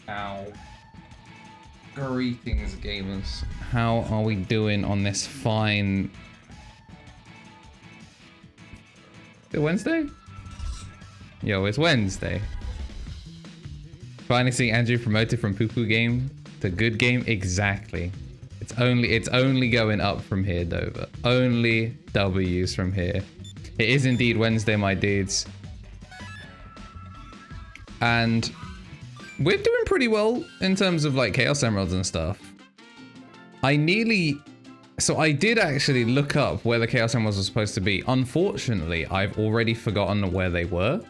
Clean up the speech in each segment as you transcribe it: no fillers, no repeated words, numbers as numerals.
Ow. Greetings, gamers. How are we doing on this fine... Is it Wednesday? Yo, it's Wednesday. Finally seeing Andrew promoted from poo-poo game to good game? Exactly. It's only going up from here, Dover. Only W's from here. It is indeed Wednesday, my dudes. And we're doing pretty well in terms of like Chaos Emeralds and stuff. So I did actually look up where the Chaos Emeralds were supposed to be. Unfortunately, I've already forgotten where they were.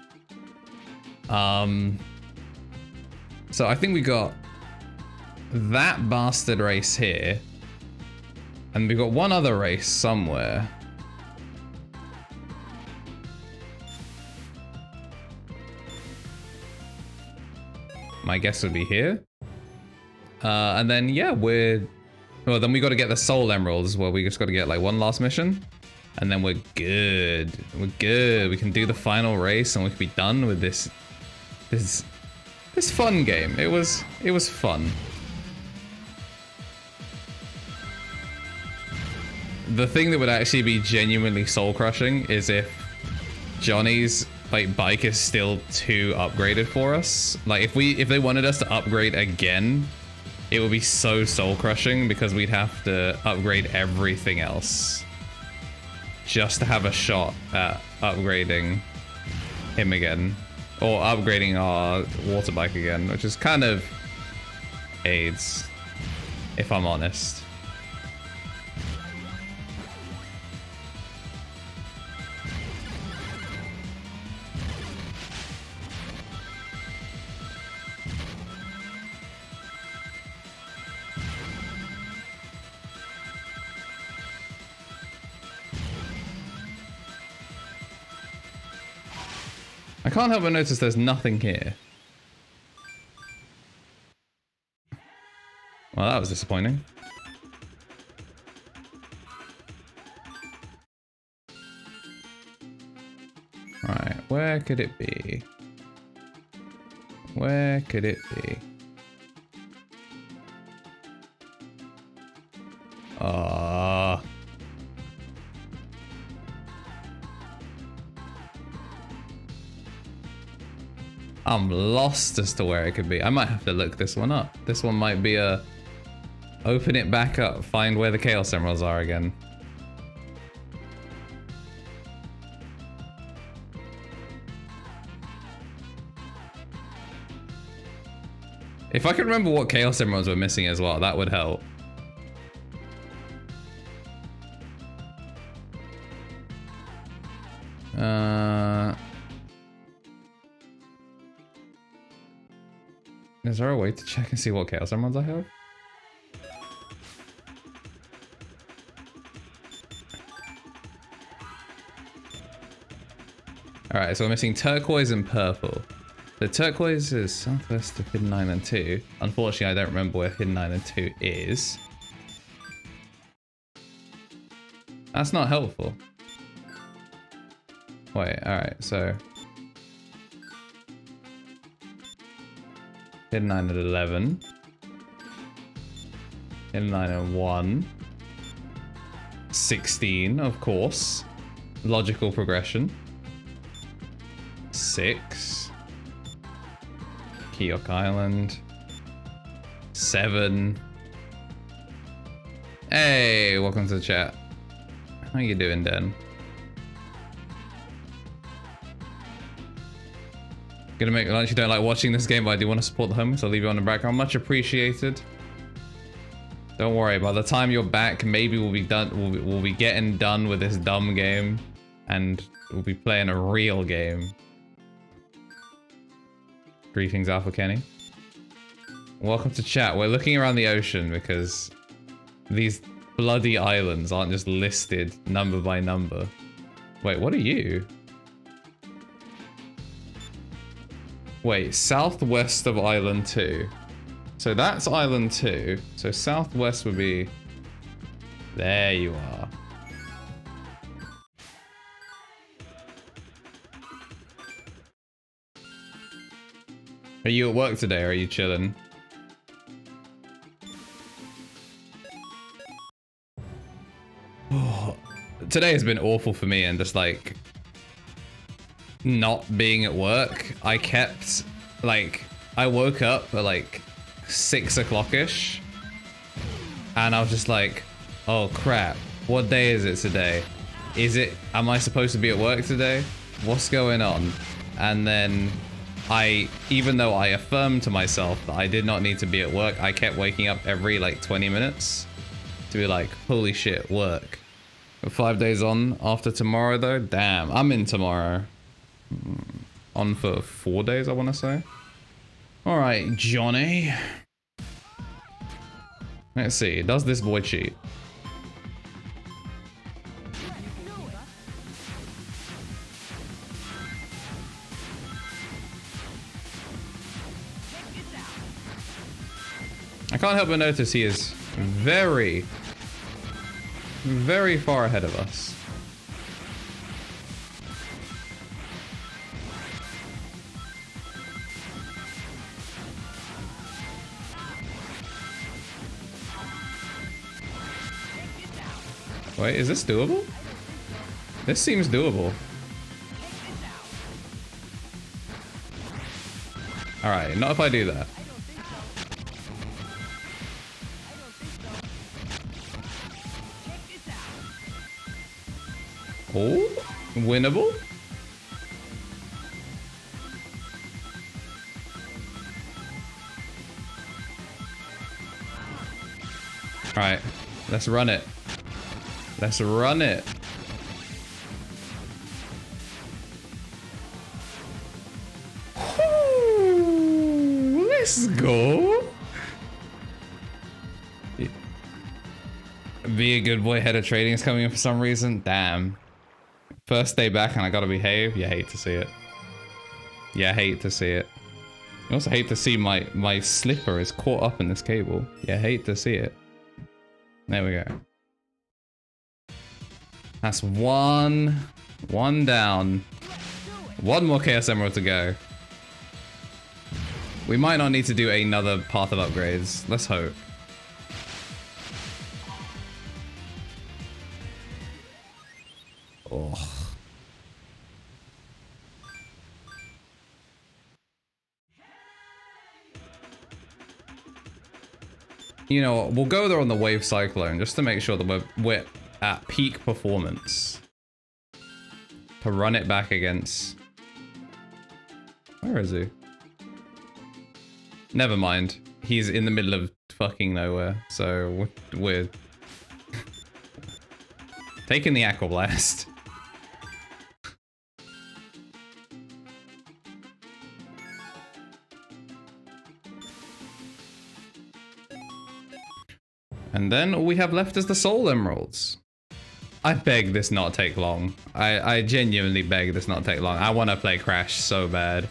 So I think we got that bastard race here. And we got one other race somewhere. My guess would be here. And then, yeah, well, then we got to get the Soul Emeralds, where we just got to get like one last mission. And then we're good. We're good. We can do the final race and we can be done with this fun game. It was fun. The thing that would actually be genuinely soul crushing is if Johnny's like bike is still too upgraded for us. Like if they wanted us to upgrade again, it would be so soul crushing because we'd have to upgrade everything else just to have a shot at upgrading him again, or upgrading our water bike again, which is kind of AIDS, if I'm honest. I can't help but notice there's nothing here. Well, that was disappointing. Right, where could it be? Where could it be? I'm lost as to where it could be. I might have to look this one up. This one might be a open it back up, find where the Chaos Emeralds are again. If I could remember what Chaos Emeralds were missing as well, that would help. Is there a way to check and see what Chaos Emeralds I have? Alright, so we're missing turquoise and purple. The turquoise is southwest of Hidden Island 2. Unfortunately, I don't remember where Hidden Island 2 is. That's not helpful. Wait, alright, so... Hidden Island 11. Hidden Island 1. 16, of course. Logical progression. 6. Keok Island. 7. Hey, welcome to the chat. How you doing, Dan? Gonna make lunch. You don't like watching this game, but I do want to support the homies. I'll leave you on the background. Much appreciated. Don't worry. By the time you're back, maybe we'll be done. We'll be getting done with this dumb game, and we'll be playing a real game. Greetings, Alpha Kenny. Welcome to chat. We're looking around the ocean because these bloody islands aren't just listed number by number. Wait, what are you? Wait, southwest of Island 2. So that's Island 2. So southwest would be... There you are. Are you at work today or are you chilling? Today has been awful for me and just like not being at work. I kept like, I woke up at like 6 o'clock-ish and I was just like, oh crap, what day is it today? Am I supposed to be at work today? What's going on? And then even though I affirmed to myself that I did not need to be at work, I kept waking up every like 20 minutes to be like, holy shit, work. 5 days on after tomorrow though? Damn, I'm in tomorrow. On for 4 days, I want to say. All right, Johnny. Let's see, does this boy cheat? I can't help but notice he is very, very far ahead of us. Wait, is this doable? This seems doable. Alright, not if I do that. Oh, winnable? Alright, let's run it. Let's run it. Ooh, let's go. Be a good boy, head of trading is coming in for some reason. Damn. First day back and I gotta behave. You hate to see it. Yeah, I hate to see it. I also hate to see my slipper is caught up in this cable. Yeah, I hate to see it. There we go. That's one down. One more Chaos Emerald to go. We might not need to do another path of upgrades. Let's hope. Oh. You know, we'll go there on the Wave Cyclone just to make sure that we're at peak performance. To run it back against... Where is he? Never mind. He's in the middle of fucking nowhere, so we're taking the Aqua Blast. And then all we have left is the Soul Emeralds. I beg this not take long. I genuinely beg this not take long. I want to play Crash so bad.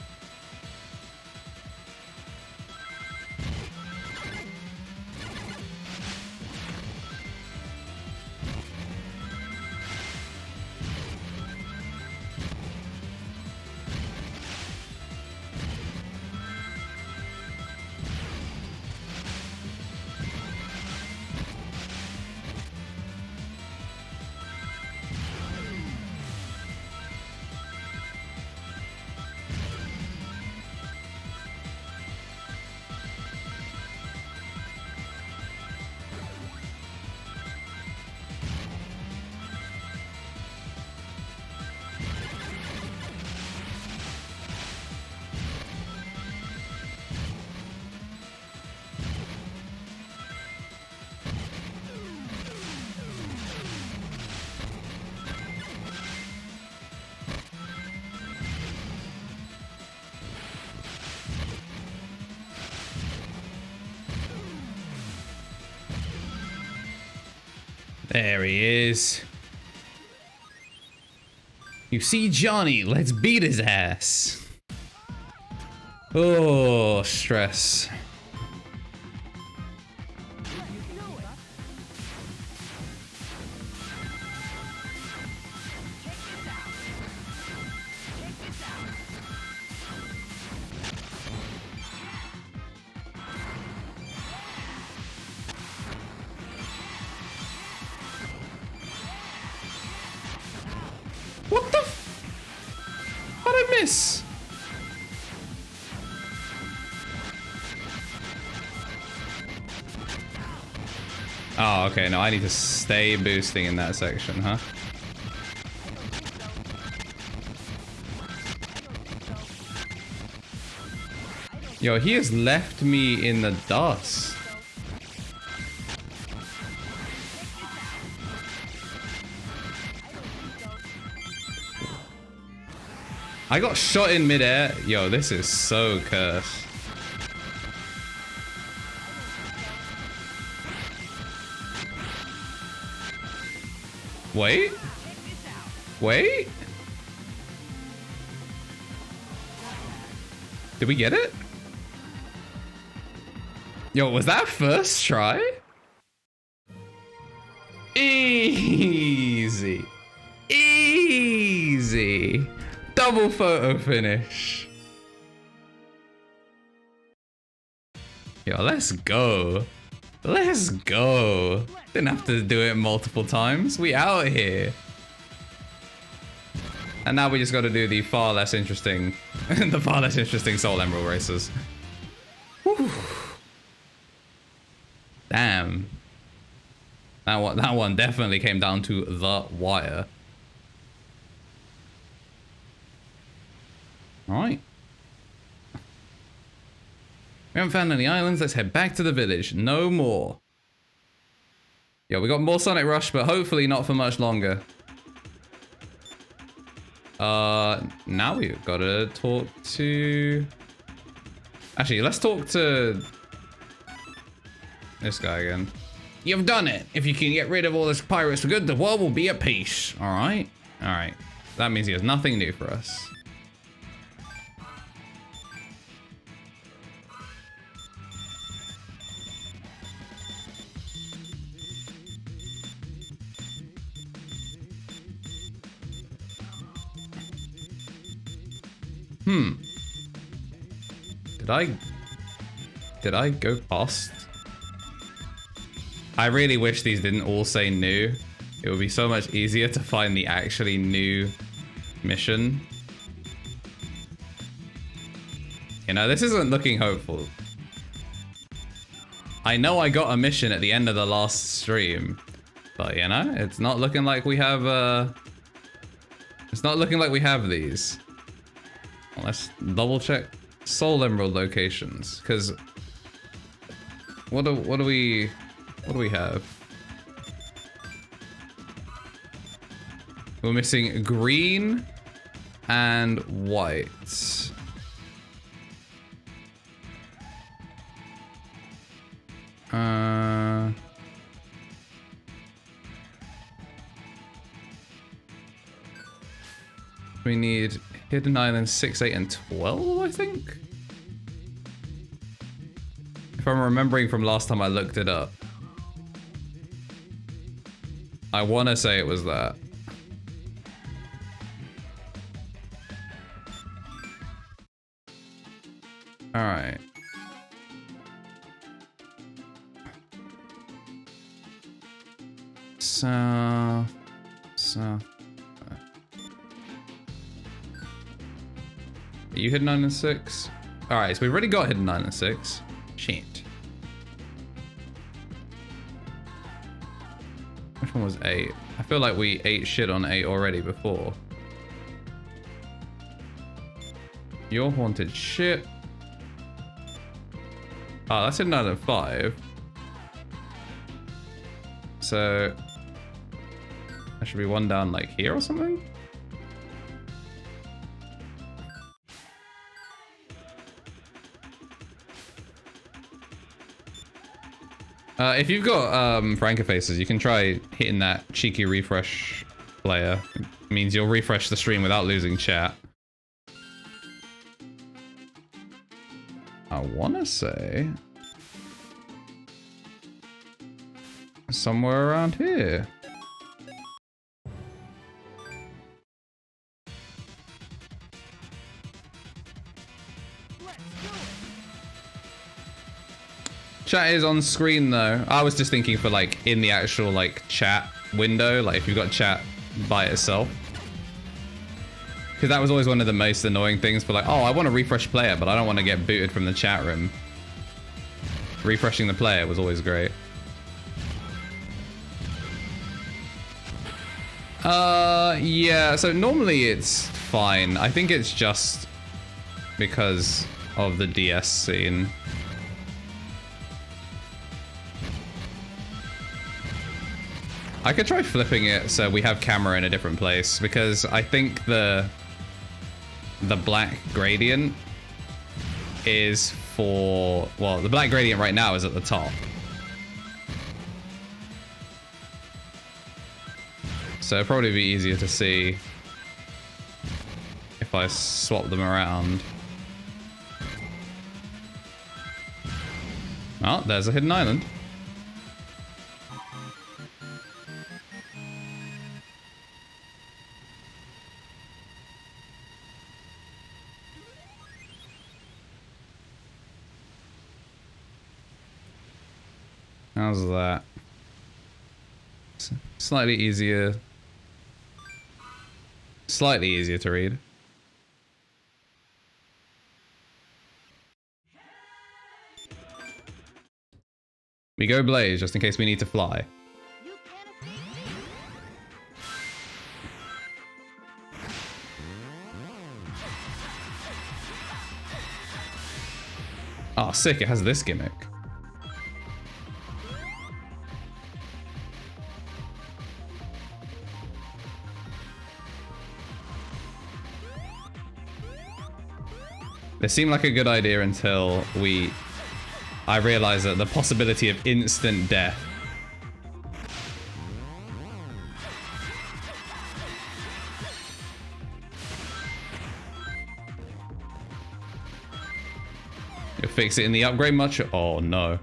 There he is. You see Johnny, let's beat his ass. Oh, stress. miss? Oh, okay. No, I need to stay boosting in that section, huh? Yo, he has left me in the dust. I got shot in midair. Yo, this is so cursed. Wait. Wait. Did we get it? Yo, was that first try? Easy. Easy. Double photo finish. Yo, let's go. Let's go. Didn't have to do it multiple times. We out here. And now we just got to do the far less interesting, Soul Emerald races. Whew. Damn. That one definitely came down to the wire. Alright. We haven't found any islands. Let's head back to the village. No more. Yeah, we got more Sonic Rush, but hopefully not for much longer. Now we've got to talk to... Actually, let's talk to this guy again. You've done it. If you can get rid of all this pirates for good, the world will be at peace. All right. All right. That means he has nothing new for us. Did I go past? I really wish these didn't all say new. It would be so much easier to find the actually new mission. You know, this isn't looking hopeful. I know I got a mission at the end of the last stream, but you know, it's not looking like we have it's not looking like we have these. Well, let's double check Soul Emerald locations, because what do we have? We're missing green and white. We need Hidden Islands 6, 8, and 12, I think? If I'm remembering from last time I looked it up. I want to say it was that. Alright. So... Are you Hidden Island 6? Alright, so we've already got Hidden Island 6. Shit. Which one was 8? I feel like we ate shit on 8 already before. Your haunted ship. Oh, that's Hidden Island 5. So... there should be one down like here or something? If you've got Frankenfaces, you can try hitting that cheeky refresh player. It means you'll refresh the stream without losing chat. I want to say somewhere around here. Chat is on screen though. I was just thinking for like in the actual like chat window, like if you've got chat by itself. because that was always one of the most annoying things. For like, oh, I want to refresh player, but I don't want to get booted from the chat room. Refreshing the player was always great. Yeah, so normally it's fine. I think it's just because of the DS scene. I could try flipping it so we have camera in a different place, because I think the black gradient is for, well, the black gradient right now is at the top. So it'd probably be easier to see if I swap them around. Oh, there's a hidden island. How's that? Slightly easier. Slightly easier to read. We go Blaze just in case we need to fly. Oh, sick, it has this gimmick. It seemed like a good idea until I realized that the possibility of instant death. You'll fix it in the upgrade much? Oh no.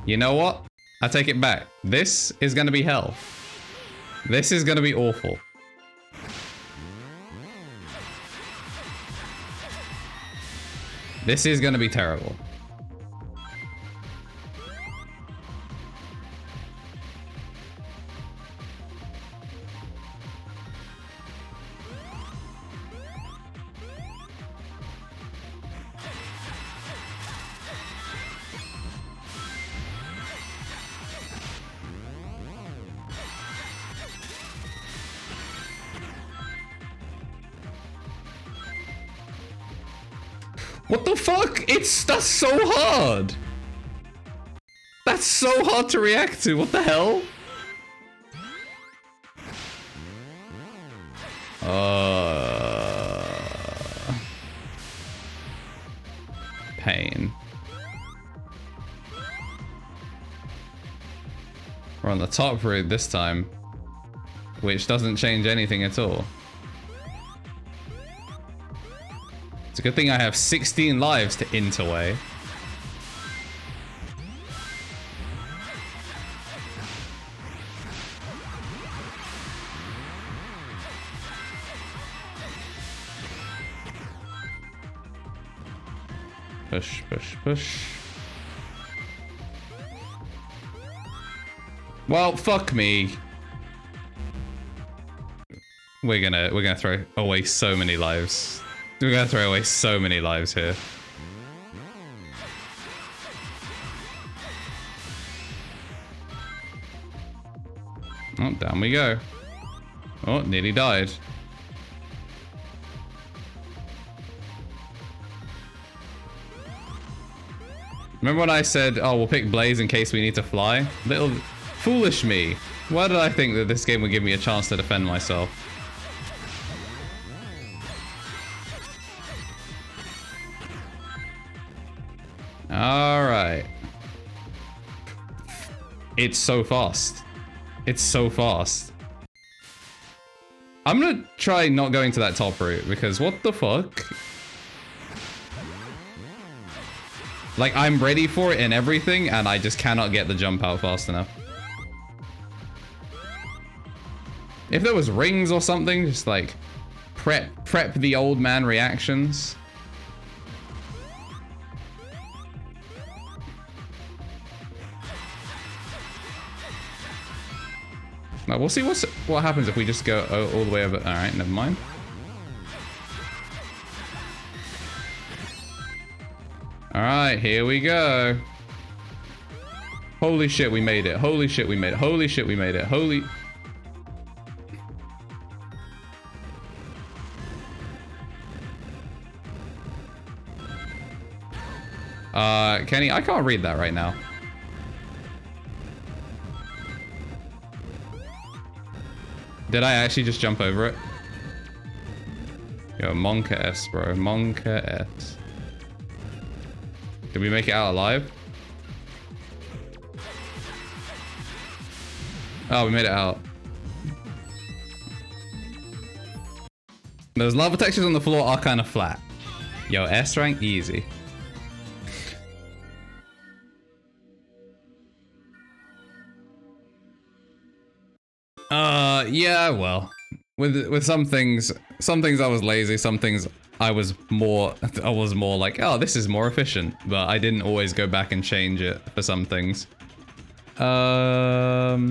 You know what? I take it back. This is gonna be hell. This is gonna be awful. This is going to be terrible. What the fuck? That's so hard. That's so hard to react to. What the hell? Pain. We're on the top route this time, which doesn't change anything at all. It's a good thing I have 16 lives to int away. Push, push, push. Well, fuck me. We're gonna throw away so many lives. We're gonna throw away so many lives here. Oh, down we go. Oh, nearly died. Remember when I said, oh, we'll pick Blaze in case we need to fly? Little foolish me. Why did I think that this game would give me a chance to defend myself? Alright. It's so fast. It's so fast. I'm gonna try not going to that top route, because what the fuck? Like, I'm ready for it and everything, and I just cannot get the jump out fast enough. If there was rings or something, just like prep the old man reactions. Now we'll see what happens if we just go all the way over. All right, never mind. All right, here we go. Holy shit, we made it. Holy shit, we made it. Holy shit, we made it. Holy... Kenny, I can't read that right now. Did I actually just jump over it? Yo, Monka S, bro. Monka S. Did we make it out alive? Oh, we made it out. Those lava textures on the floor are kind of flat. Yo, S rank, easy. Yeah, well, with some things I was lazy, some things I was more like, oh, this is more efficient, but I didn't always go back and change it for some things. So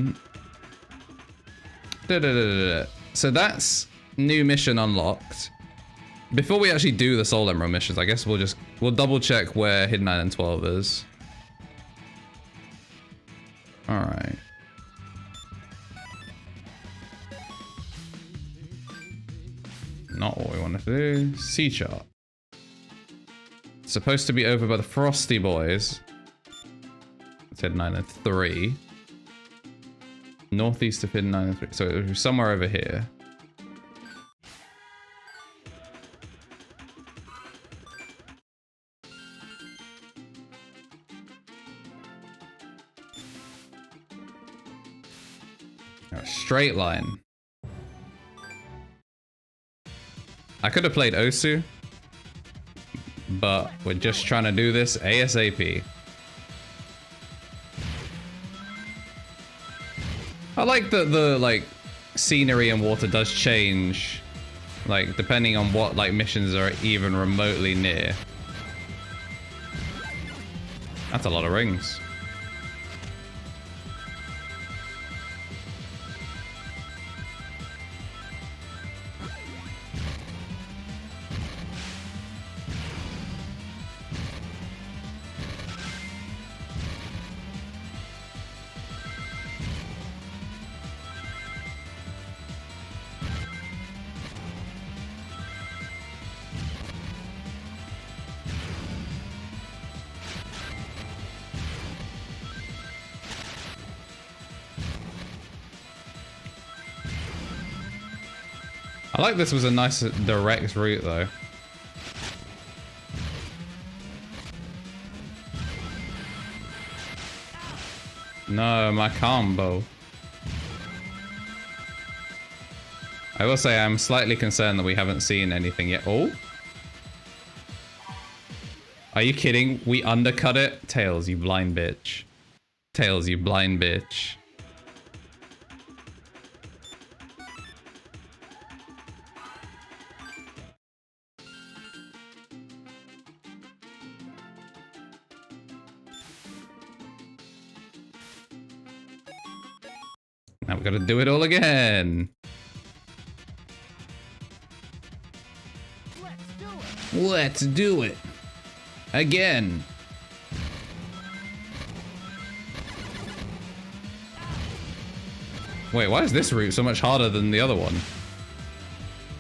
that's new mission unlocked. Before we actually do the Soul Emerald missions, I guess we'll double check where Hidden Island 12 is. All right. Not what we want to do. Sea chart. It's supposed to be over by the Frosty Boys. It's Hidden Island 3. Northeast of Hidden Island 3. So it was somewhere over here. A straight line. I could have played Osu, but we're just trying to do this ASAP. I like that the like scenery and water does change, like depending on what like missions are even remotely near. That's a lot of rings. I like this was a nice direct route though. No, my combo. I will say I'm slightly concerned that we haven't seen anything yet. Oh? Are you kidding? We undercut it? Tails, you blind bitch. Tails, you blind bitch. Now we gotta do it all again. Let's do it. Again. Wait, why is this route so much harder than the other one?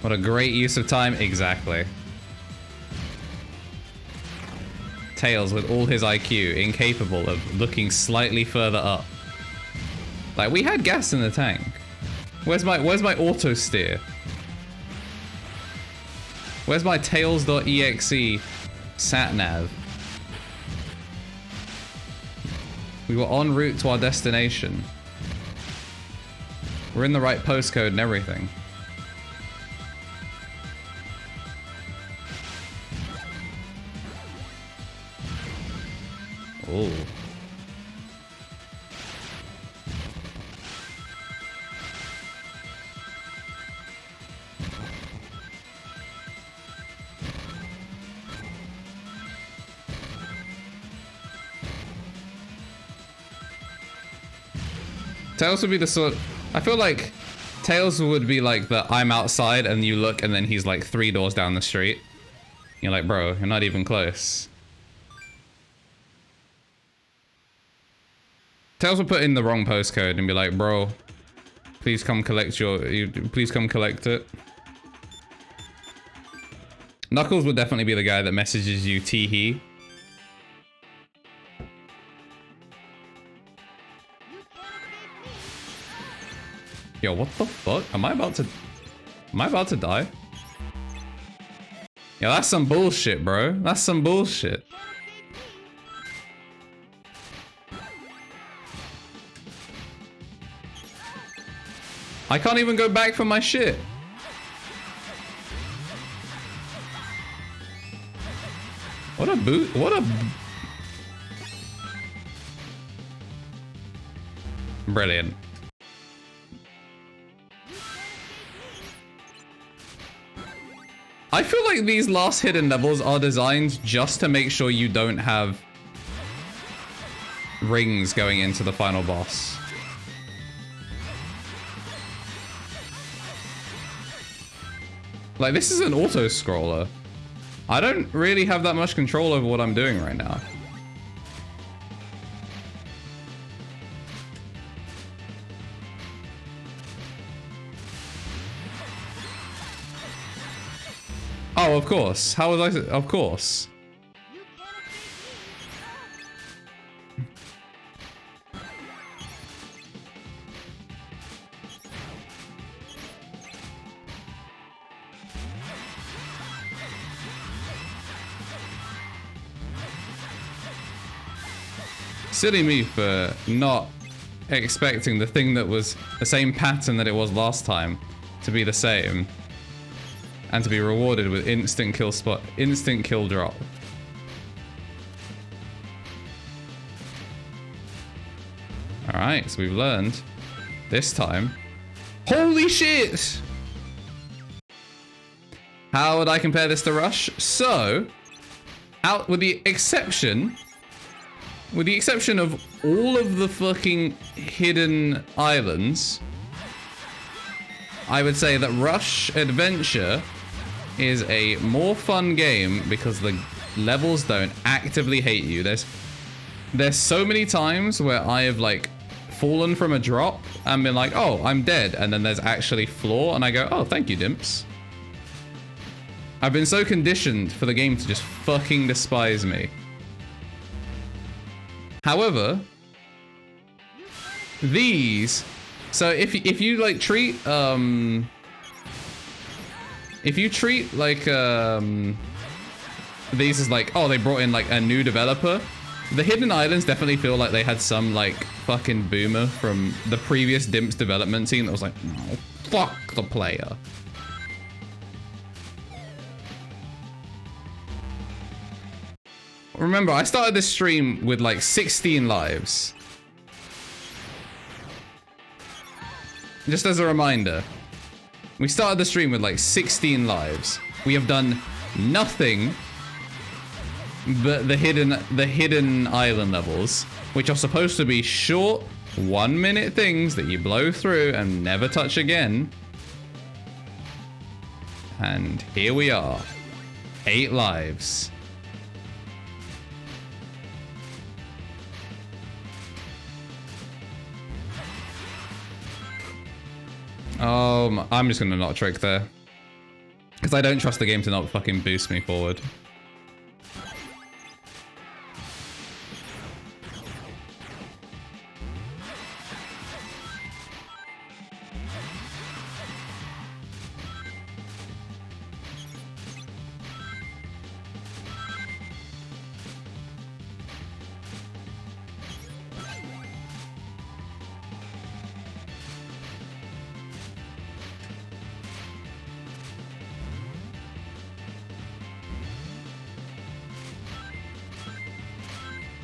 What a great use of time. Exactly. Tails with all his IQ, incapable of looking slightly further up. Like, we had gas in the tank. Where's my auto steer? Where's my tails.exe sat-nav? We were en route to our destination. We're in the right postcode and everything. Oh. Tails would be the sort... I feel like Tails would be like the I'm outside and you look and then he's like 3 doors down the street. You're like, bro, you're not even close. Tails would put in the wrong postcode and be like, bro, please come collect please come collect it. Knuckles would definitely be the guy that messages you tee-hee. Yo, what the fuck? Am I about to die? Yo, that's some bullshit, bro. That's some bullshit. I can't even go back for my shit. What a boot. What a... Brilliant. I feel like these last hidden levels are designed just to make sure you don't have rings going into the final boss. Like, this is an auto-scroller. I don't really have that much control over what I'm doing right now. Oh, of course. How was I? Of course. Silly me for not expecting the thing that was the same pattern that it was last time to be the same. And to be rewarded with instant kill drop. Alright, so we've learned this time. Holy shit! How would I compare this to Rush? So, with the exception of all of the fucking hidden islands, I would say that Rush Adventure is a more fun game because the levels don't actively hate you. There's so many times where I have like fallen from a drop and been like, oh, I'm dead, and then there's actually floor and I go, oh, thank you, Dimps. I've been so conditioned for the game to just fucking despise me. However, these, so if you like treat if you treat like these as like, oh, they brought in like a new developer, the hidden islands definitely feel like they had some like fucking boomer from the previous Dimps development team that was like, no, fuck the player. Remember, I started this stream with like 16 lives. Just as a reminder, we started the stream with like 16 lives. We have done nothing but the hidden island levels, which are supposed to be short 1-minute things that you blow through and never touch again. And here we are, 8 lives. I'm just gonna not trick there. Because I don't trust the game to not fucking boost me forward.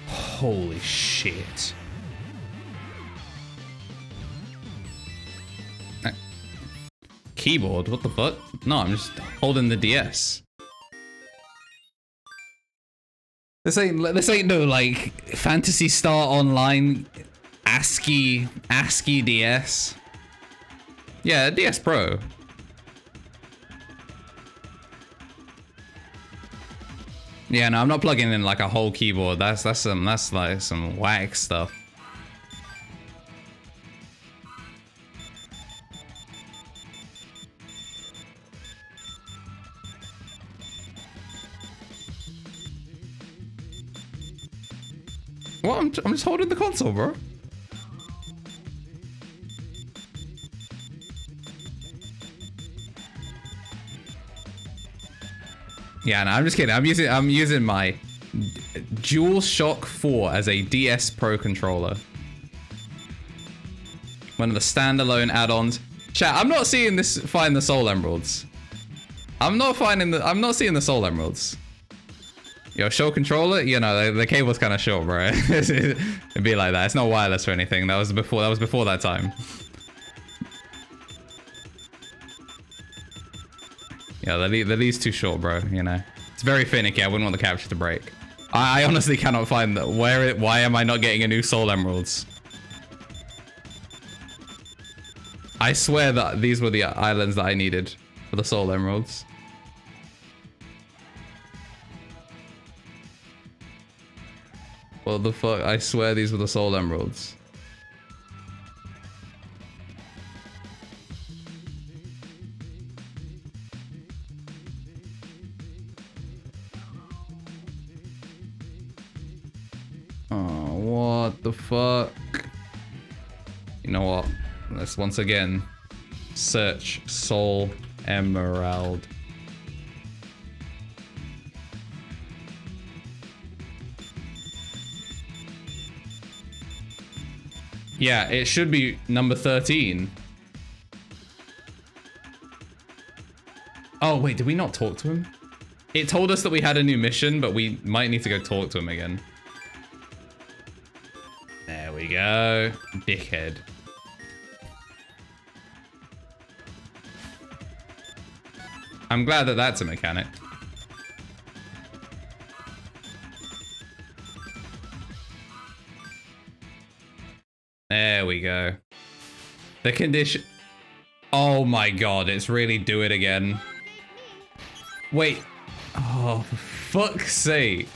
Holy shit. Keyboard? What the fuck? No, I'm just holding the DS. This ain't no like Phantasy Star Online ASCII DS. Yeah, DS Pro. Yeah, no, I'm not plugging in like a whole keyboard. That's like some whack stuff. What? I'm just holding the console, bro. Yeah, no, I'm just kidding. I'm using my DualShock 4 as a DS Pro controller. One of the standalone add-ons. Chat, I'm not seeing this find the soul emeralds. I'm not seeing the soul emeralds. Yo, show controller, you know, the cable's kind of short, bro. It'd be like that. It's not wireless or anything. That was before that time. Yeah, they're least too short, bro, you know. It's very finicky. I wouldn't want the capture to break. I honestly cannot find that. Why am I not getting a new soul emeralds? I swear that these were the islands that I needed for the soul emeralds. What the fuck? I swear these were the soul emeralds. Oh, what the fuck? You know what? Let's once again search soul emerald. Yeah, it should be number 13. Oh, wait, did we not talk to him? It told us that we had a new mission, but we might need to go talk to him again. There we go. Dickhead. I'm glad that that's a mechanic. There we go. The condition... Oh my god, it's really do it again. Wait. Oh, for fuck's sake.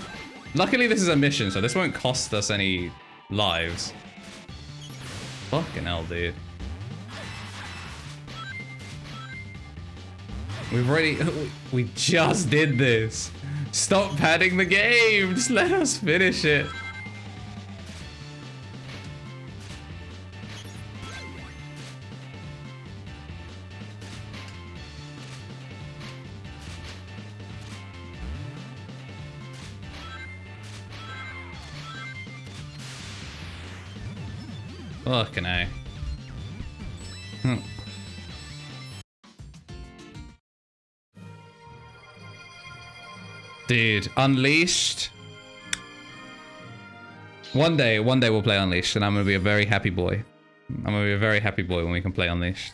Luckily this is a mission, so this won't cost us any lives. Fucking hell, dude. We've already... We just did this. Stop padding the game. Just let us finish it. Fucking A. Dude, Unleashed. One day we'll play Unleashed, and I'm gonna be a very happy boy. I'm gonna be a very happy boy when we can play Unleashed.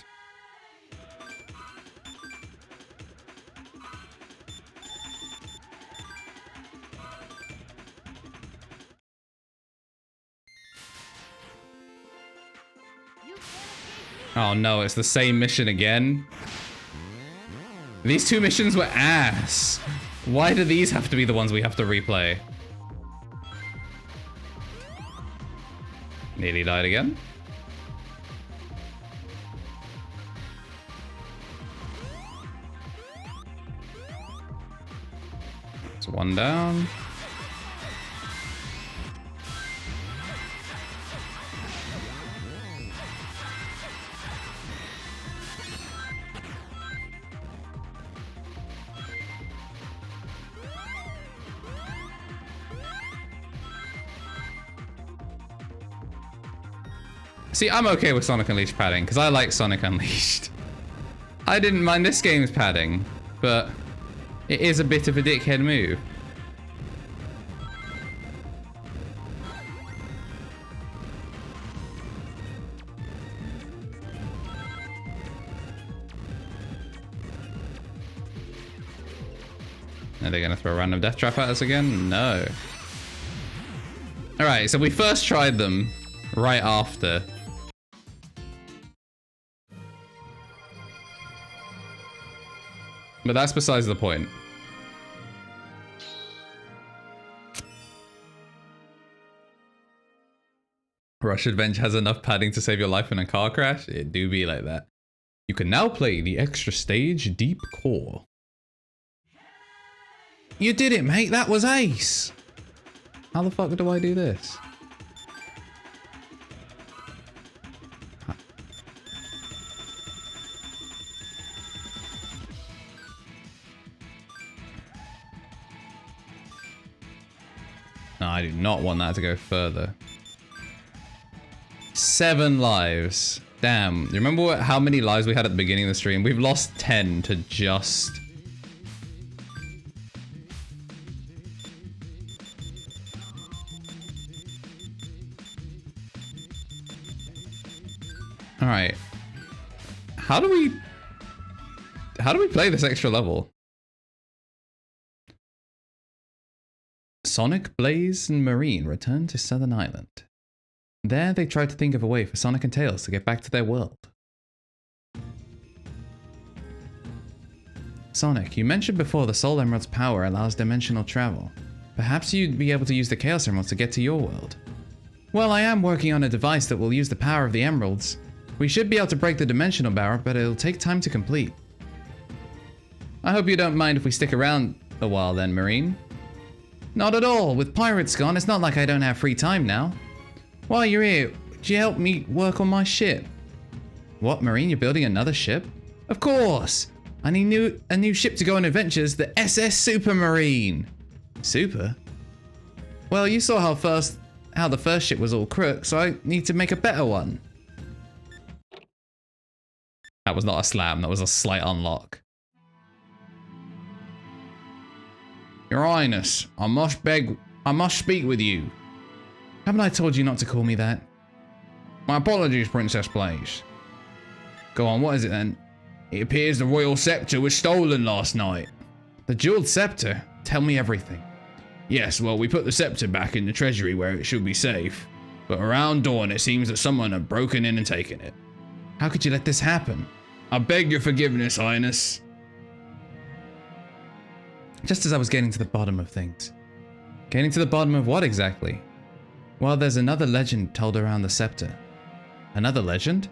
Oh no, it's the same mission again. These two missions were ass. Why do these have to be the ones we have to replay? Nearly died again. It's one down. See, I'm okay with Sonic Unleashed padding, because I like Sonic Unleashed. I didn't mind this game's padding, but it is a bit of a dickhead move. Are they going to throw a random death trap at us again? No. Alright, so we first tried them right after. But that's besides the point. Rush Adventure has enough padding to save your life in a car crash? It do be like that. You can now play the extra stage Deep Core. You did it, mate. That was ace. How the fuck do I do this? No, I do not want that to go further. 7 lives. Damn. You remember how many lives we had at the beginning of the stream? We've lost 10 to just... Alright. How do we play this extra level? Sonic, Blaze, and Marine return to Southern Island. There, they try to think of a way for Sonic and Tails to get back to their world. Sonic, you mentioned before the Soul Emerald's power allows dimensional travel. Perhaps you'd be able to use the Chaos Emeralds to get to your world. Well, I am working on a device that will use the power of the Emeralds. We should be able to break the dimensional barrier, but it'll take time to complete. I hope you don't mind if we stick around a while then, Marine. Not at all. With pirates gone, it's not like I don't have free time now. While you're here, would you help me work on my ship? What, Marine? You're building another ship? Of course! I need a new ship to go on adventures, the SS Supermarine. Super? Well, you saw how the first ship was all crook, so I need to make a better one. That was not a slam, that was a slight unlock. Your Highness, I must speak with you. Haven't I told you not to call me that? My apologies, Princess Blaze. Go on, what is it then? It appears the royal scepter was stolen last night. The jeweled scepter? Tell me everything. Yes, well, we put the scepter back in the treasury where it should be safe. But around dawn, it seems that someone had broken in and taken it. How could you let this happen? I beg your forgiveness, Highness. Just as I was getting to the bottom of things. Getting to the bottom of what exactly? Well, there's another legend told around the scepter. Another legend?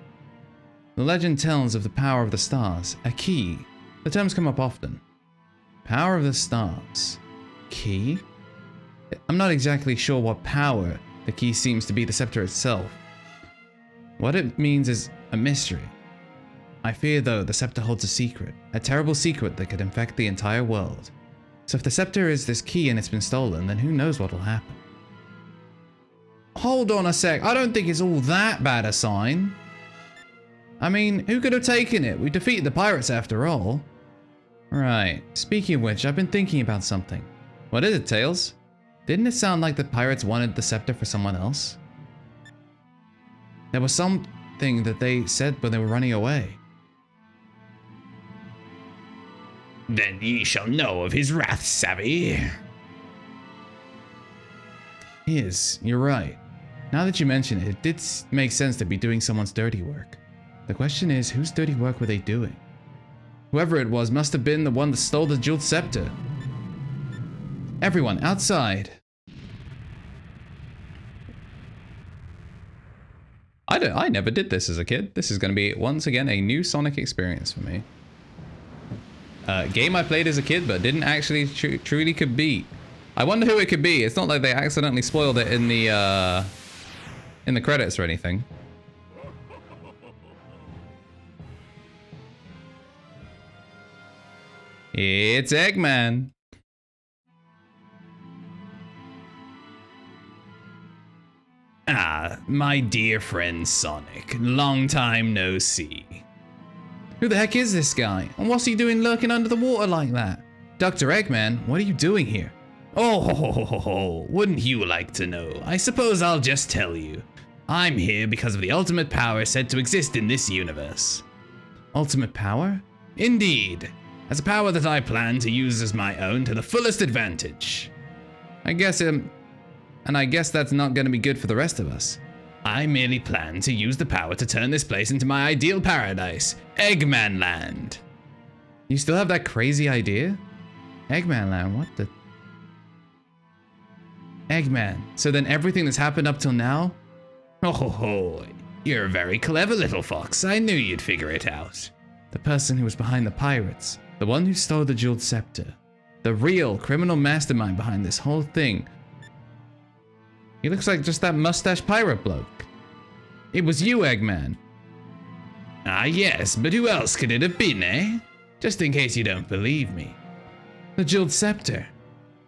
The legend tells of the power of the stars, a key. The terms come up often. Power of the stars. Key? I'm not exactly sure what power the key seems to be the scepter itself. What it means is a mystery. I fear, though, the scepter holds a secret. A terrible secret that could infect the entire world. So if the scepter is this key and it's been stolen, then who knows what will happen. Hold on a sec, I don't think it's all that bad a sign. I mean, who could have taken it? We defeated the pirates after all. Right, speaking of which, I've been thinking about something. What is it, Tails? Didn't it sound like the pirates wanted the scepter for someone else? There was something that they said when they were running away. Then ye shall know of his wrath, savvy. Yes, you're right. Now that you mention it, it did make sense to be doing someone's dirty work. The question is, whose dirty work were they doing? Whoever it was must have been the one that stole the jeweled scepter. Everyone, outside. I never did this as a kid. This is going to be, once again, a new Sonic experience for me. Game I played as a kid, but didn't actually truly could beat. I wonder who it could be. It's not like they accidentally spoiled it in the credits or anything. It's Eggman. Ah, my dear friend Sonic. Long time no see. Who the heck is this guy? And what's he doing lurking under the water like that? Dr. Eggman, what are you doing here? Oh, wouldn't you like to know? I suppose I'll just tell you. I'm here because of the ultimate power said to exist in this universe. Ultimate power? Indeed. As a power that I plan to use as my own to the fullest advantage. I guess that's not going to be good for the rest of us. I merely plan to use the power to turn this place into my ideal paradise, Eggman Land. You still have that crazy idea? Eggman Land, what the? Eggman, so then everything that's happened up till now? Oh ho ho, you're a very clever little fox. I knew you'd figure it out. The person who was behind the pirates, the one who stole the jeweled scepter, the real criminal mastermind behind this whole thing. He looks like just that mustache pirate bloke. It was you, Eggman. Ah yes, but who else could it have been, eh? Just in case you don't believe me. The jeweled scepter.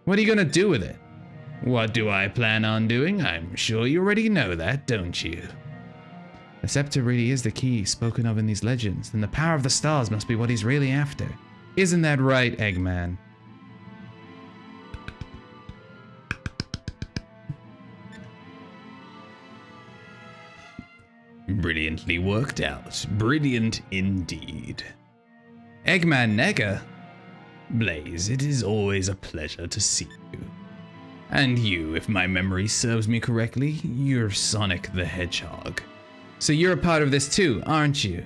What are you gonna do with it? What do I plan on doing? I'm sure you already know that, don't you? The scepter really is the key spoken of in these legends, and the power of the stars must be what he's really after. Isn't that right, Eggman? Brilliantly worked out. Brilliant indeed. Eggman Nega? Blaze, it is always a pleasure to see you. And you, if my memory serves me correctly, you're Sonic the Hedgehog. So you're a part of this too, aren't you?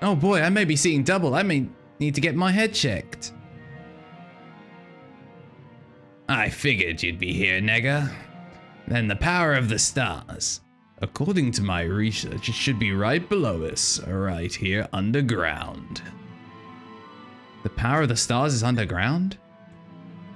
Oh boy, I may be seeing double. I may need to get my head checked. I figured you'd be here, Nega. Then the power of the stars. According to my research, it should be right below us, right here underground. The power of the stars is underground?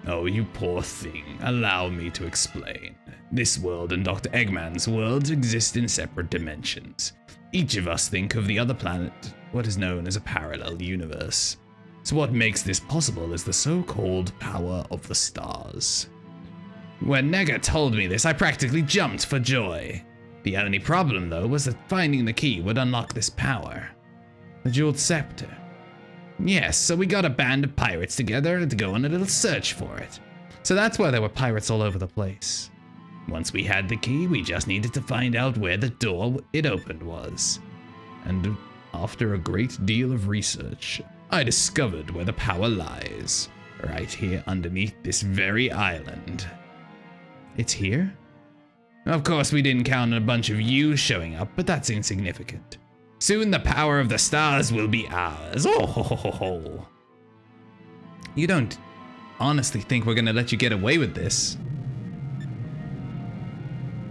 Oh, you poor thing. Allow me to explain. This world and Dr. Eggman's worlds exist in separate dimensions. Each of us think of the other planet, what is known as a parallel universe. So what makes this possible is the so-called power of the stars. When Nega told me this, I practically jumped for joy. The only problem, though, was that finding the key would unlock this power. The jeweled scepter. Yes, so we got a band of pirates together to go on a little search for it. So that's why there were pirates all over the place. Once we had the key, we just needed to find out where the door it opened was. And after a great deal of research, I discovered where the power lies. Right here underneath this very island. It's here? Of course, we didn't count on a bunch of you showing up, but that's insignificant. Soon the power of the stars will be ours. Oh ho ho ho ho. You don't honestly think we're gonna let you get away with this?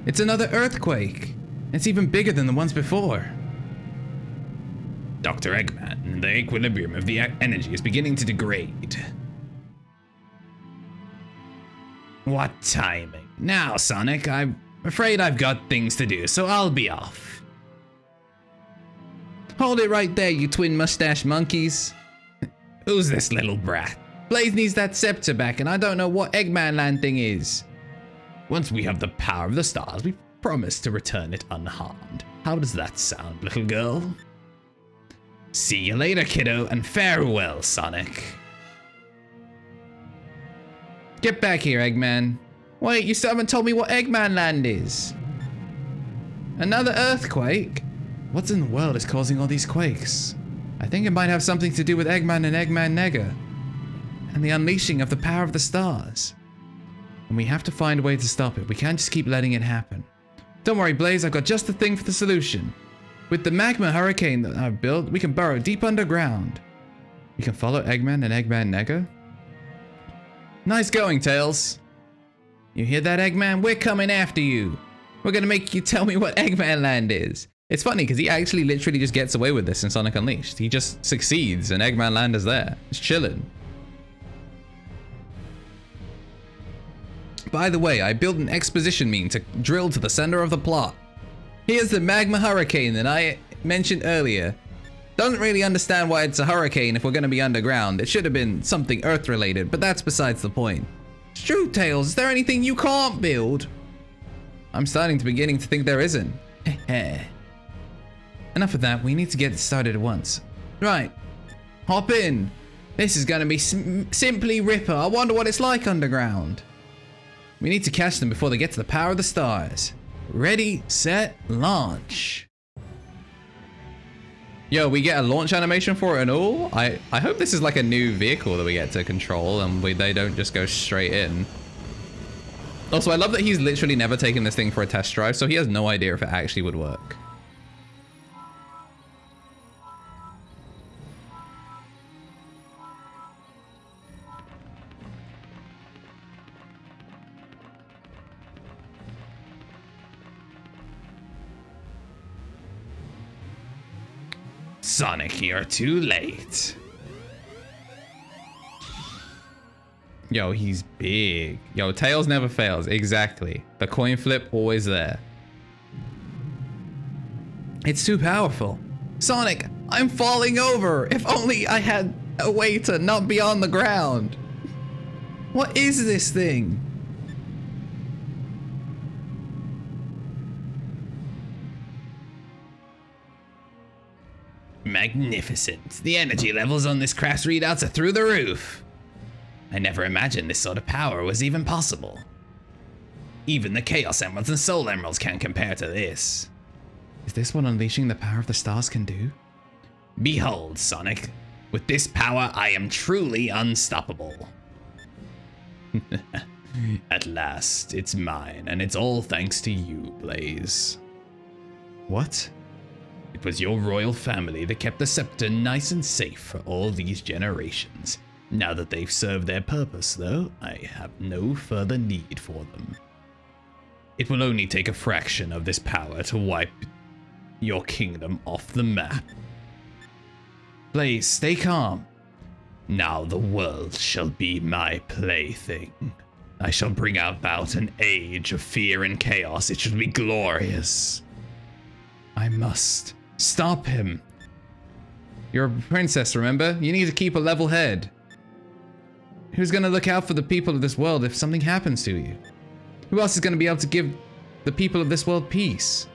It's another earthquake. It's even bigger than the ones before. Dr. Eggman, the equilibrium of the energy is beginning to degrade. What timing? Now, Sonic, I'm afraid I've got things to do, so I'll be off. Hold it right there, you twin mustache monkeys. Who's this little brat? Blaze needs that scepter back, and I don't know what Eggman Land thing is. Once we have the power of the stars, we promise to return it unharmed. How does that sound, little girl? See you later, kiddo, and farewell, Sonic. Get back here, Eggman. Wait, you still haven't told me what Eggman Land is. Another earthquake? What in the world is causing all these quakes? I think it might have something to do with Eggman and Eggman Nega, and the unleashing of the power of the stars. And we have to find a way to stop it. We can't just keep letting it happen. Don't worry, Blaze, I've got just the thing for the solution. With the magma hurricane that I've built, we can burrow deep underground. We can follow Eggman and Eggman Nega. Nice going, Tails. You hear that, Eggman? We're coming after you. We're gonna make you tell me what Eggman Land is. It's funny because he actually literally just gets away with this in Sonic Unleashed. He just succeeds and Eggman Land is there. It's chilling. By the way, I built an exposition mine to drill to the center of the plot. Here's the magma hurricane that I mentioned earlier. Doesn't really understand why it's a hurricane if we're going to be underground. It should have been something Earth related, but that's besides the point. It's true, Tails. Is there anything you can't build? I'm starting to beginning to think there isn't. Heh. Enough of that, we need to get started at once. Right, hop in. This is gonna be simply ripper. I wonder what it's like underground. We need to catch them before they get to the power of the stars. Ready, set, launch. Yo, we get a launch animation for it and all? I hope this is like a new vehicle that we get to control and they don't just go straight in. Also, I love that he's literally never taken this thing for a test drive, so he has no idea if it actually would work. Sonic, you're too late. Yo, he's big. Yo, Tails never fails. Exactly. The coin flip, always there. It's too powerful. Sonic, I'm falling over. If only I had a way to not be on the ground. What is this thing? Magnificent. The energy levels on this craft's readouts are through the roof. I never imagined this sort of power was even possible. Even the Chaos Emeralds and Soul Emeralds can't compare to this. Is this what unleashing the power of the stars can do? Behold, Sonic. With this power, I am truly unstoppable. At last, it's mine, and it's all thanks to you, Blaze. What? It was your royal family that kept the scepter nice and safe for all these generations. Now that they've served their purpose, though, I have no further need for them. It will only take a fraction of this power to wipe your kingdom off the map. Blaze, stay calm. Now the world shall be my plaything. I shall bring about an age of fear and chaos. It shall be glorious. I must stop him. You're a princess, remember? You need to keep a level head. Who's gonna look out for the people of this world if something happens to you? Who else is gonna be able to give the people of this world peace?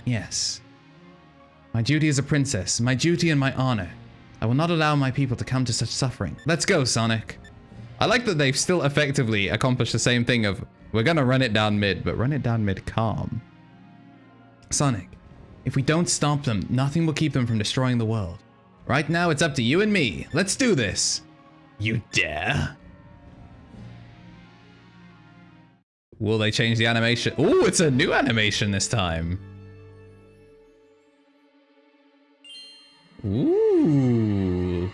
Yes. My duty as a princess, my duty and my honor. I will not allow my people to come to such suffering. Let's go, Sonic. I like that they've still effectively accomplished the same thing of, we're gonna run it down mid, but run it down mid calm. Sonic, if we don't stop them, nothing will keep them from destroying the world. Right now, it's up to you and me. Let's do this. You dare? Will they change the animation? Oh, it's a new animation this time. Ooh.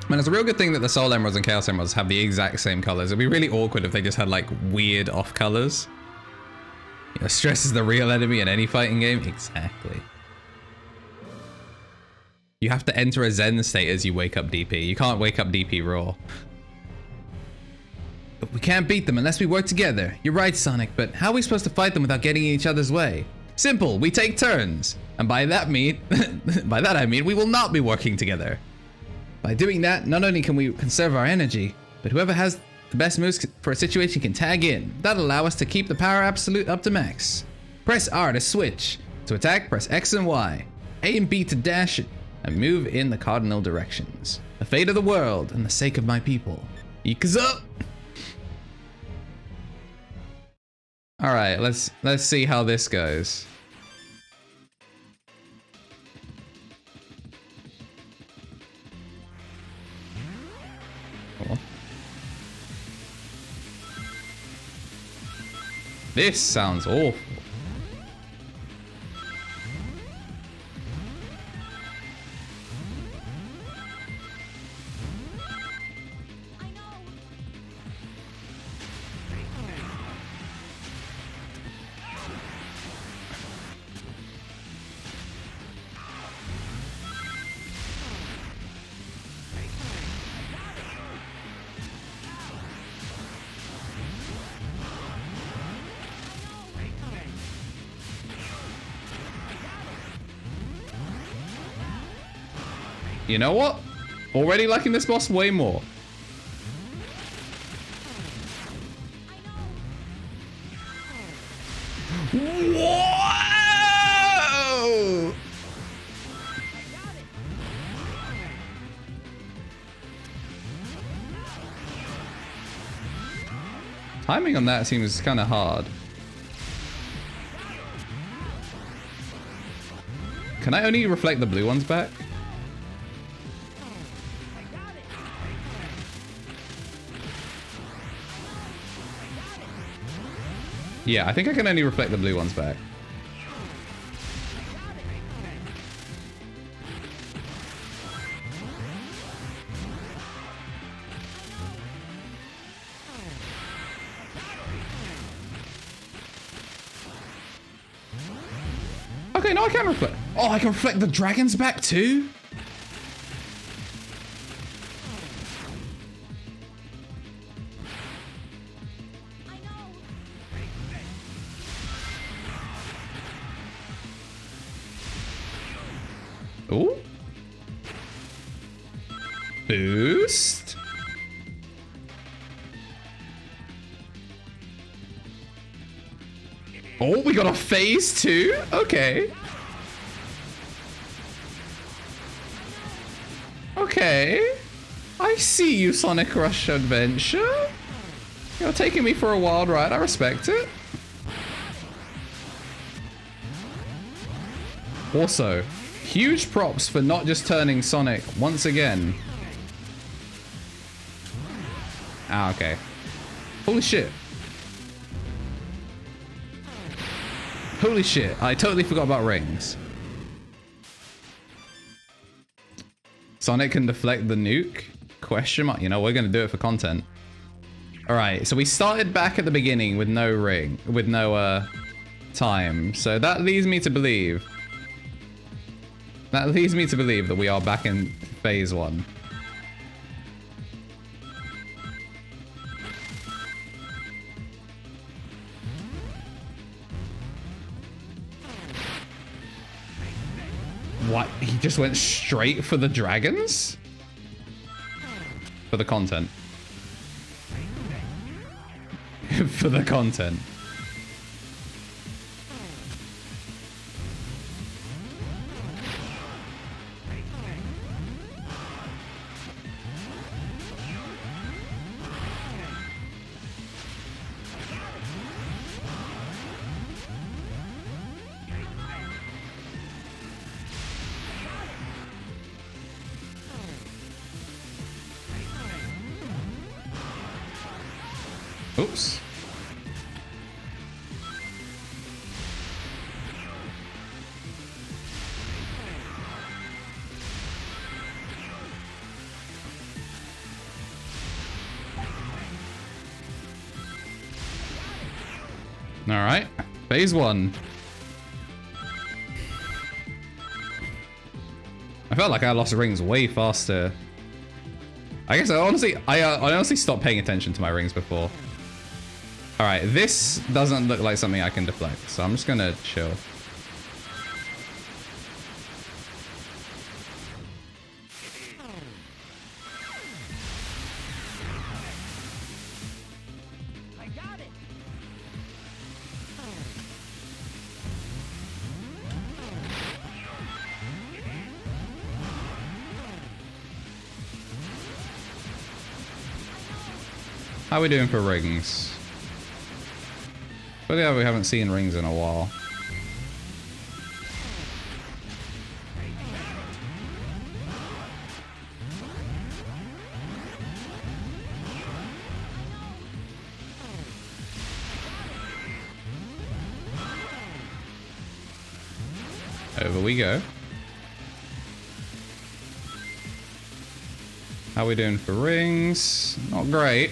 Man, it's a real good thing that the Soul Emeralds and Chaos Emeralds have the exact same colors. It'd be really awkward if they just had like weird off colors. You know, stress is the real enemy in any fighting game. Exactly. You have to enter a Zen state as you wake up DP. You can't wake up DP raw. But we can't beat them unless we work together. You're right, Sonic, but how are we supposed to fight them without getting in each other's way? Simple, we take turns. And by that I mean we will not be working together. By doing that, not only can we conserve our energy, but whoever has the best moves for a situation can tag in. That'll allow us to keep the power absolute up to max. Press R to switch. To attack, press X and Y. A and B to dash and move in the cardinal directions. The fate of the world and the sake of my people. Ikuzo! All right, let's see how this goes. Cool. This sounds awful. You know what? Already liking this boss way more. Whoa! Timing on that seems kind of hard. Can I only reflect the blue ones back? Yeah, I think I can only reflect the blue ones back. Okay, no, I can reflect. Oh, I can reflect the dragons back too? Ooh. Boost. Oh, we got a phase 2? Okay. Okay. I see you, Sonic Rush Adventure. You're taking me for a wild ride. I respect it. Also, huge props for not just turning Sonic once again. Ah, okay. Holy shit. Holy shit, I totally forgot about rings. Sonic can deflect the nuke? Question mark. You know, we're gonna do it for content. Alright, so we started back at the beginning with no ring, with no time. So that leads me to believe. That leads me to believe that we are back in phase 1. What? He just went straight for the dragons? For the content. For the content. Oops. All right, phase 1. I felt like I lost rings way faster. I guess I honestly stopped paying attention to my rings before. All right, this doesn't look like something I can deflect, so I'm just gonna chill. I got it. How are we doing for rings? But yeah, we haven't seen rings in a while. Over we go. How are we doing for rings? Not great.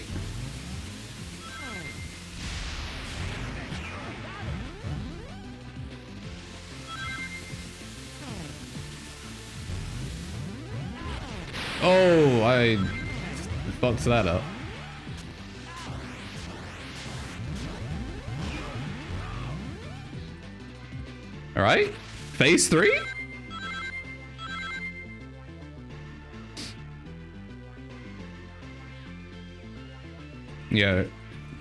Oh, I fucked that up. All right, phase 3. Yeah,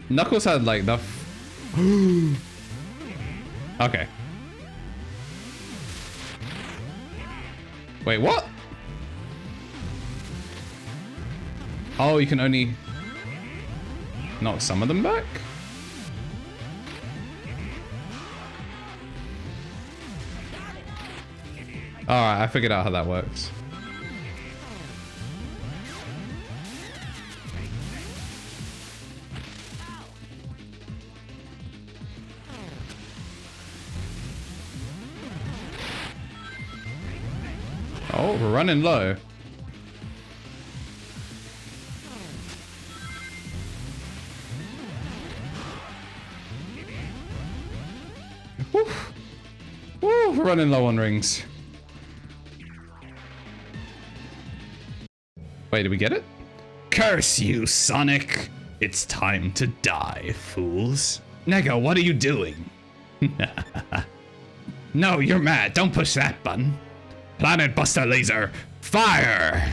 Knuckles had like the. Okay. Wait, what? Oh, you can only knock some of them back? Alright, I figured out how that works. Oh, we're running low. Woo. Woo. Whew, we're running low on rings. Wait, did we get it? Curse you, Sonic. It's time to die, fools. Nego, what are you doing? No, you're mad. Don't push that button. Planet Buster Laser, fire!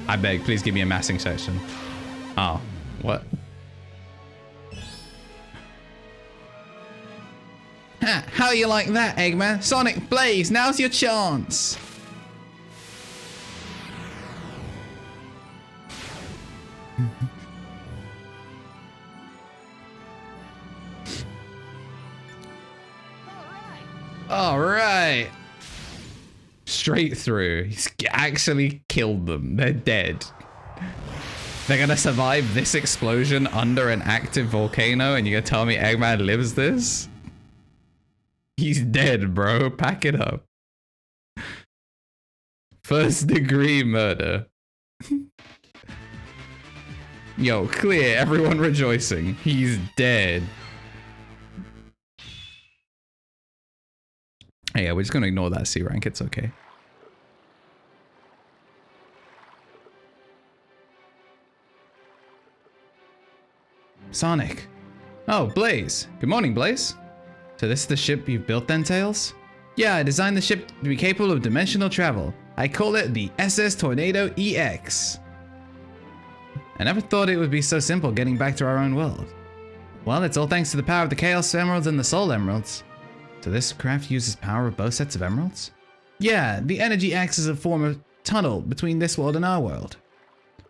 I beg, please give me a massing section. Oh, what? Ha, how you like that, Eggman? Sonic, Blaze, now's your chance! All right. Straight through. He's actually killed them. They're dead. They're gonna survive this explosion under an active volcano, and you're gonna tell me Eggman lives this? He's dead, bro. Pack it up. First degree murder. Yo, clear. Everyone rejoicing. He's dead. Hey, yeah, we're just gonna ignore that C rank. It's okay. Sonic. Oh, Blaze. Good morning, Blaze. So this is the ship you've built then, Tails? Yeah, I designed the ship to be capable of dimensional travel. I call it the SS Tornado EX. I never thought it would be so simple getting back to our own world. Well, it's all thanks to the power of the Chaos Emeralds and the Soul Emeralds. So this craft uses power of both sets of emeralds? Yeah, the energy acts as a form of tunnel between this world and our world.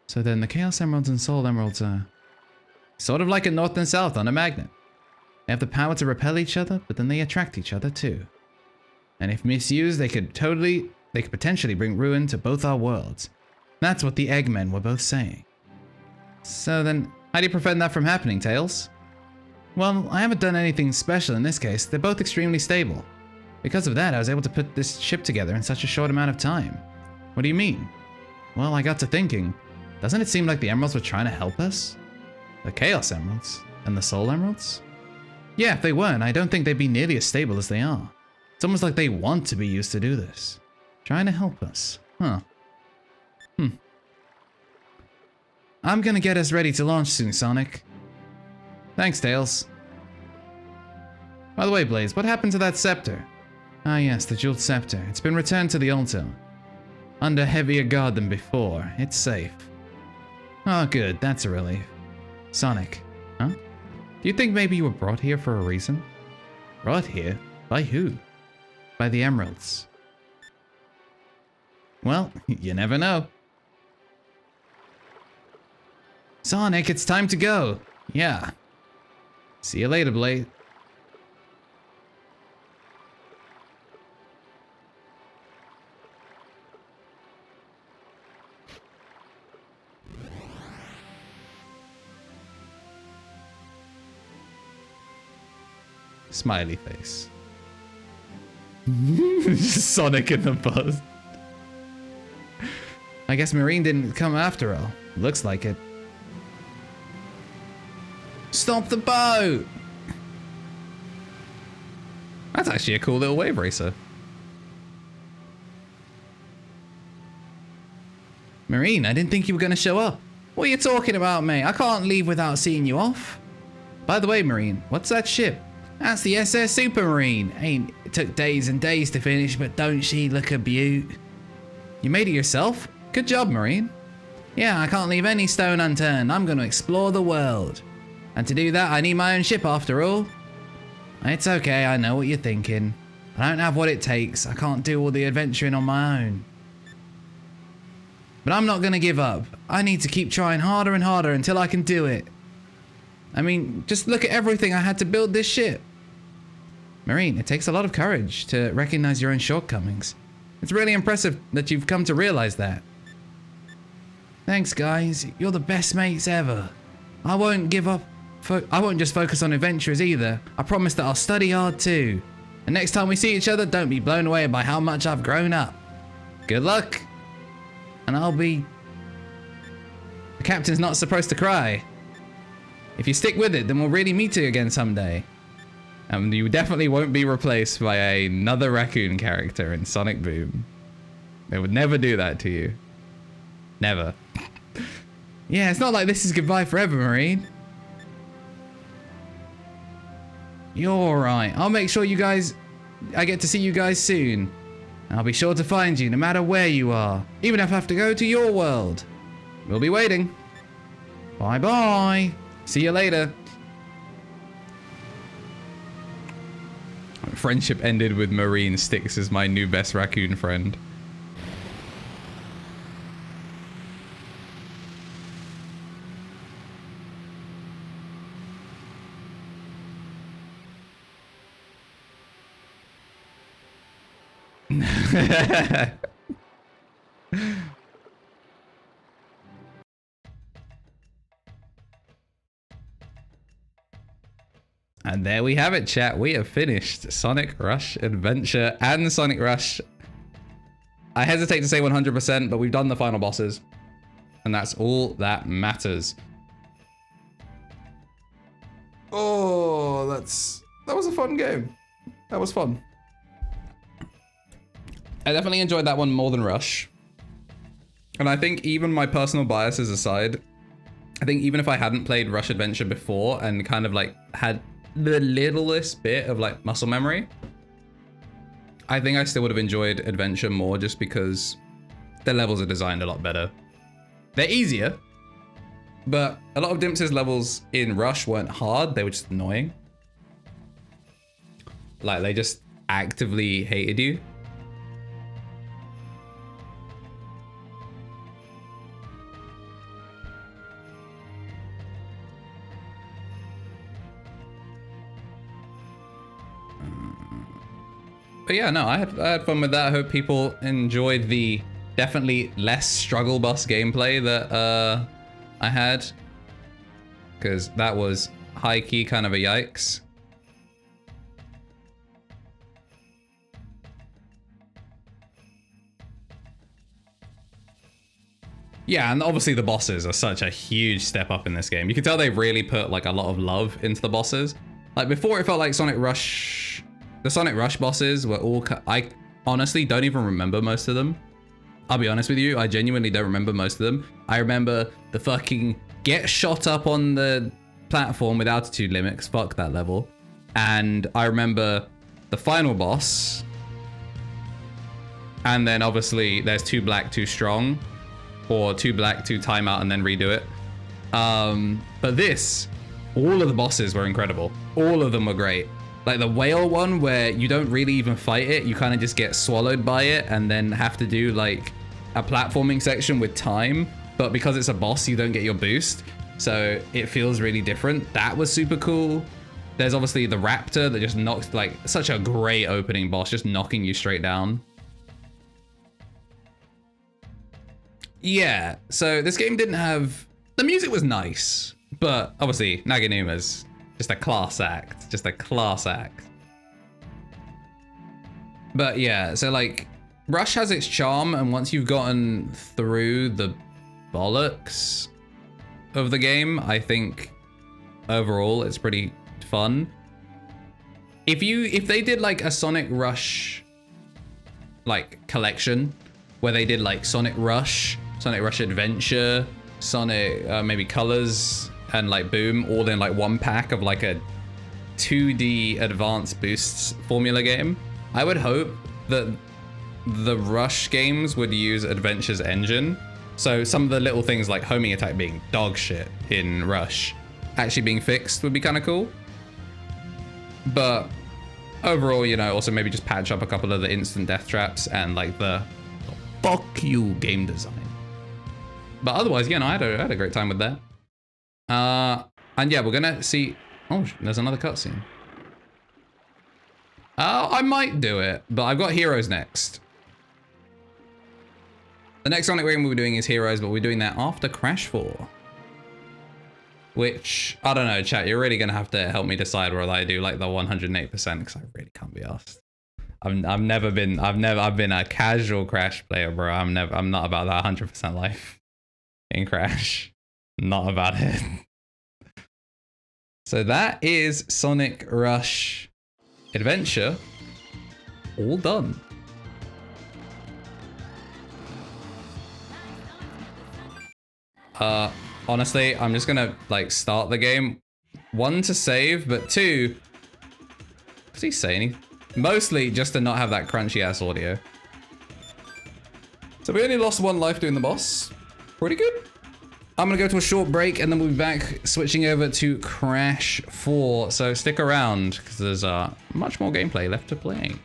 So then the Chaos Emeralds and Soul Emeralds are sort of like a north and south on a magnet. They have the power to repel each other, but then they attract each other too. And if misused, they could potentially bring ruin to both our worlds. That's what the Eggmen were both saying. So then, how do you prevent that from happening, Tails? Well, I haven't done anything special in this case. They're both extremely stable. Because of that, I was able to put this ship together in such a short amount of time. What do you mean? Well, I got to thinking, doesn't it seem like the Emeralds were trying to help us? The Chaos Emeralds? And the Soul Emeralds? Yeah, if they weren't, I don't think they'd be nearly as stable as they are. It's almost like they want to be used to do this. Trying to help us. Huh. I'm gonna get us ready to launch soon, Sonic. Thanks, Tails. By the way, Blaze, what happened to that scepter? Ah yes, the jeweled scepter. It's been returned to the altar. Under heavier guard than before. It's safe. Oh good, that's a relief. Sonic, huh? Do you think maybe you were brought here for a reason? Brought here? By who? By the Emeralds. Well, you never know. Sonic, it's time to go. Yeah. See you later, Blade. Smiley face. Sonic in the bus. I guess Marine didn't come after all. Looks like it. Stop the boat! That's actually a cool little wave racer. Marine, I didn't think you were going to show up. What are you talking about, mate? I can't leave without seeing you off. By the way, Marine, what's that ship? That's the SS Supermarine. It took days and days to finish, but don't she look a beaut? You made it yourself? Good job, Marine. Yeah, I can't leave any stone unturned. I'm going to explore the world. And to do that, I need my own ship after all. It's okay, I know what you're thinking. I don't have what it takes. I can't do all the adventuring on my own. But I'm not going to give up. I need to keep trying harder and harder until I can do it. I mean, just look at everything I had to build this ship. Marine, it takes a lot of courage to recognize your own shortcomings. It's really impressive that you've come to realize that. Thanks, guys. You're the best mates ever. I won't give up. I won't just focus on adventures either. I promise that I'll study hard too. And next time we see each other, don't be blown away by how much I've grown up. Good luck. And I'll be... The captain's not supposed to cry. If you stick with it, then we'll really meet you again someday. And you definitely won't be replaced by another raccoon character in Sonic Boom. They would never do that to you. Never. Yeah, it's not like this is goodbye forever, Marine. You're alright. I'll make sure I get to see you guys soon. I'll be sure to find you no matter where you are. Even if I have to go to your world. We'll be waiting. Bye bye. See you later. Friendship ended with Marine. Sticks as my new best raccoon friend. And there we have it, chat. We have finished Sonic Rush Adventure and Sonic Rush. I hesitate to say 100%, but we've done the final bosses. And that's all that matters. Oh, that was a fun game. That was fun. I definitely enjoyed that one more than Rush. And I think even my personal biases aside, I think even if I hadn't played Rush Adventure before and kind of like had the littlest bit of like muscle memory, I think I still would have enjoyed Adventure more just because the levels are designed a lot better. They're easier, but a lot of Dimps' levels in Rush weren't hard, they were just annoying. Like they just actively hated you. But yeah, no, I had fun with that. I hope people enjoyed the definitely less struggle bus gameplay that I had. Because that was high-key kind of a yikes. Yeah, and obviously the bosses are such a huge step up in this game. You can tell they really put like a lot of love into the bosses. Like before it felt like Sonic Rush... The Sonic Rush bosses were all... I honestly don't even remember most of them. I'll be honest with you, I genuinely don't remember most of them. I remember the fucking get shot up on the platform with altitude limits. Fuck that level. And I remember the final boss. And then obviously there's too black, too strong. Or too black, too timeout, and then redo it. But this, all of the bosses were incredible. All of them were great. Like the whale one where you don't really even fight it, you kind of just get swallowed by it and then have to do like a platforming section with time, but because it's a boss you don't get your boost, so it feels really different. That was super cool. There's obviously the raptor that just knocks, like such a great opening boss, just knocking you straight down. Yeah, so this game didn't have... The music was nice, but obviously Naganuma's just a class act. Just a class act. But yeah, so like, Rush has its charm, and once you've gotten through the bollocks of the game, I think overall it's pretty fun. If they did like a Sonic Rush like collection, where they did like Sonic Rush Adventure, Sonic maybe Colors, and like Boom all in like one pack of like a 2D advanced boosts formula game, I would hope that the Rush games would use Adventure's engine. So some of the little things like homing attack being dog shit in Rush actually being fixed would be kind of cool. But overall, you know, also maybe just patch up a couple of the instant death traps and like the fuck you game design. But otherwise, yeah, no, I had a great time with that. And yeah, we're gonna see... Oh, there's another cutscene. I might do it, but I've got Heroes next. The next Sonic game we're doing is Heroes, but we're doing that after Crash 4. Which, I don't know, chat, you're really gonna have to help me decide whether I do like the 108%, because I really can't be asked. I've been a casual Crash player, bro. I'm not about that 100% life in Crash. Not about it. So that is Sonic Rush Adventure all done. Honestly, I'm just gonna like start the game. 1 to save, but 2, does he say anything? Mostly just to not have that crunchy ass audio. So we only lost 1 life doing the boss. Pretty good. I'm gonna go to a short break and then we'll be back switching over to Crash 4. So stick around because there's much more gameplay left to play.